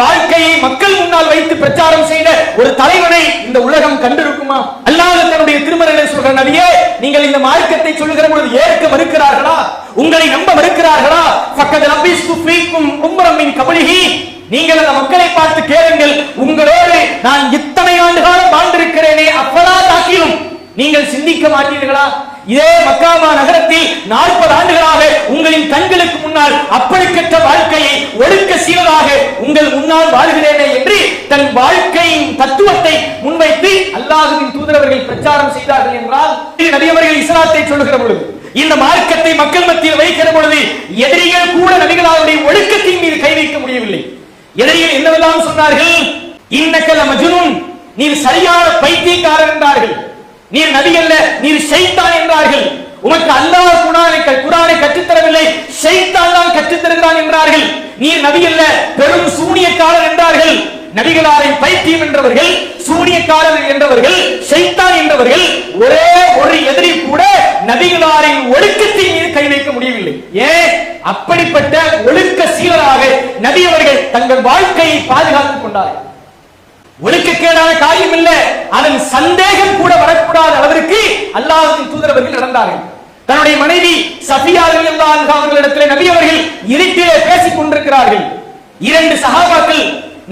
வாழ்க்கையை மக்கள் முன்னால் வைத்து பிரச்சாரம் செய்த ஒரு தலைவனை இந்த உலகம் கண்டிருக்குமா? அல்லாஹ் தன்னுடைய திருமறையிலே சொல்கிற நபியே, நீங்கள் இந்த மார்க்கத்தை சொல்லுகிற பொழுது ஏற்க மறுக்கிறார்களா? உங்களை நம்ப மறுக்கிறார்களா? ஃபக்கத் லபிஸ்து ஃபீக்கும் உம்ரம் மின் கப்லிஹி, நீங்கள் அந்த மக்களை பார்த்து கேளுங்கள், உங்களோடு நான் இத்தனை ஆண்டு காலம் வாழ்ந்திருக்கிறேனே, அப்பலா தாக்கிலும் நீங்கள் சிந்திக்க மாட்டீர்களா? இதே மக்காமா நகரத்தில் 40 ஆண்டுகளாக உங்களின் கண்களுக்கு முன்னால் அப்படிப்பட்ட வாழ்க்கையை ஒழுக்க சீராக உங்கள் முன்னால் வாழ்கிறேனே என்று தன் வாழ்க்கையின் தத்துவத்தை முன்வைத்து அல்லாஹ்வின் தூதரவர்கள் பிரச்சாரம் செய்தார்கள் என்றால், நபி அவர்கள் இஸ்லாத்தை சொல்லுகிற பொழுது, இந்த மார்க்கத்தை மக்கள் மத்தியில் வைக்கிற பொழுது எதிரிகள் கூட நபிகளாருடைய ஒழுக்கத்தின் மீது கை வைக்க முடியவில்லை. எதிரிகள் என்னவெல்லாம் சொன்னார்கள்? இன்னக்கல் மஜ்னூன், நீர் சரியான பைத்தியக்காரர் என்றார்கள். நீர் நபி அல்ல, நீர் ஷைத்தான் என்றார்கள். உமக்கு அல்லாஹ் குர்ஆனை கற்றுத்தரவில்லை, ஷைத்தான் தான் கற்றுத் தருகிறான் என்றார்கள். நீர் நபி அல்ல, பெரும் சூனியக்காரர் என்றார்கள். நபிகளாரை பைத்தியம் என்றவர்கள், சூனியக்காரர் என்றவர்கள், ஷைத்தான் என்றவர்கள், ஒரே ஒரு எதிரி கூட நபிகளாரின் ஒழுக்கத்தின் மீது கை வைக்க முடியவில்லை. ஏன்? அப்படிப்பட்ட ஒழுக்க சீலராக நபி அவர்கள் தங்கள் வாழ்க்கையை பாதுகாத்துக் கொண்டார்கள். ஒழுக்கக்கேடான காரியம் இல்ல, அதன் சந்தேகம் கூட வரக்கூடாத அளவிற்கு அல்லாஹ்வின் தூதரவர்கள் நடந்தார்கள். தன்னுடைய மனைவி சஃபியா ரலியல்லாஹு அன்ஹா அவர்களிடத்தில் நபி அவர்கள் இருட்டிலே பேசிக் கொண்டிருக்கிறார்கள். 2 சஹாபாக்கள்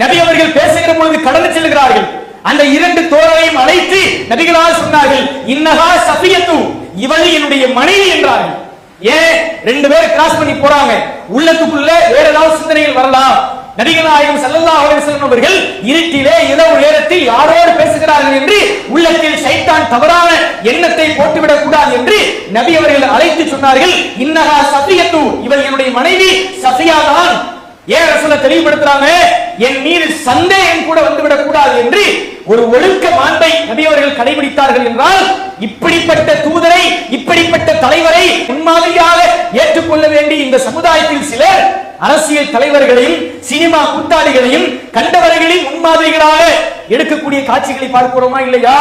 நபி அவர்கள் பேசுகிற பொழுது கடந்து செல்கிறார்கள். அந்த 2 தோழரையும் அழைத்து நபிகளார் சொன்னார்கள், இன்னஹா சஃபியத்து, இவள் என்னுடைய மனைவி என்றார்கள். ஏன்? 2 பேர் கிராஸ் பண்ணி போறாங்க, உள்ளத்துக்குள்ள வேற ஏதாவது சிந்தனைகள் வரலாம். நபிகள் நாயகம் ஸல்லல்லாஹு அலைஹி வஸல்லம் அவர்கள் இருட்டிலே இரவு நேரத்தில் யாரோடு பேசுகிறார்கள் என்று உள்ளத்தில் ஷைத்தான் தவறான எண்ணத்தை போட்டுவிடக் கூடாது என்று நபி அவர்கள் அழைத்து சொன்னார்கள், இன்னஹா சஃபியத்து, இவள் என்னுடைய மனைவி சஃபியா தான். ஏன் ரசூலுல்லாஹ் தெளிவுபடுத்துறாங்க? என் மீது சந்தேகம் கூட வந்துவிடக் கூடாது என்று ஒரு ஒழுக்க மாண்பை நபி அவர்கள் கடைபிடித்தார்கள் என்றால், இப்படிப்பட்ட தூதரை, இப்படிப்பட்ட தலைவரை முன்மாதிரியாக ஏற்றுக்கொள்ள வேண்டிய இந்த சமுதாயத்தில் சிலர் அரசியல் தலைவர்களையும் சினிமா கூட்டாளிகளையும் கண்டவர்களையும் முன்மாதிரிகளாக எடுக்கக்கூடிய காட்சிகளை பார்க்கிறோமா இல்லையா?